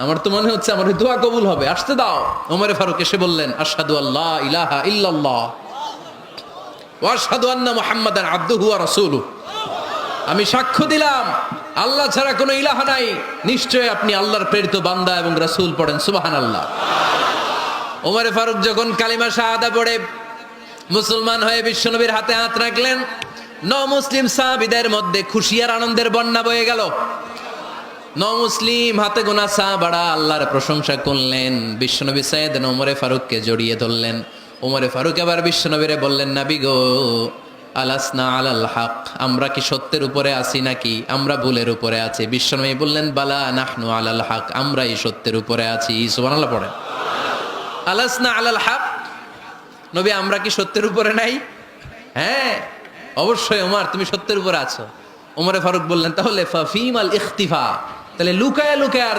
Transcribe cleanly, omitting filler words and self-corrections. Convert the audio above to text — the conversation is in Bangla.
আমার তো মনে হচ্ছে আমার দোয়া কবুল হবে, আসতে দাও। ওমরে ফারুক এসে বললেন, আশহাদু আল্লা ইলাহা ইল্লাল্লাহ ওয়া আশহাদু আন্না মুহাম্মাদান আবদুহু ওয়া রাসূলুহু। আমি সাক্ষ্য দিলাম আল্লাহ ছাড়া কোনো ইলাহা নাই, নিশ্চয় আপনি আল্লাহর প্রেরিত বান্দা এবং রাসূল। পড়েন সুবহানাল্লাহ। ওমরে ফারুক যখন কালিমা শাহাদা পড়ে মুসলমান হয়ে বিশ্বনবীর হাতে হাত রাখলেন, মুসলিম সাহাবীদের মধ্যে খুশি আর আনন্দের বন্যা বয়ে গেল। মুসলিম হাতে গোনা সাহাবারা আল্লাহর প্রশংসা করলেন। বিশ্বনবী সাইয়েদনা ওমরে ফারুককে জড়িয়ে ধরলেন। ওমরে ফারুক আবার বিশ্বনবীরে বললেন, নবী গো, আলাসনা আলাল হক, আমরা কি সত্যের উপরে আছি নাকি আমরা ভুলের উপরে আছি? বিশ্বনবী বললেন, বালা নাহনু আলাল হক, আমরাই সত্যের উপরে আছি। সুবহানাল্লাহ পড়েন। আলাসনা আলাল হক, নবী আমরা কি সত্যের উপরে নাই? হ্যাঁ অবশ্যই ওমর, তুমি সত্যের উপরে আছো। ওমরে ফারুক বললেন, তাহলে ফাফিমাল ইখতিফা, তাহলে লুকায়া লুকায়া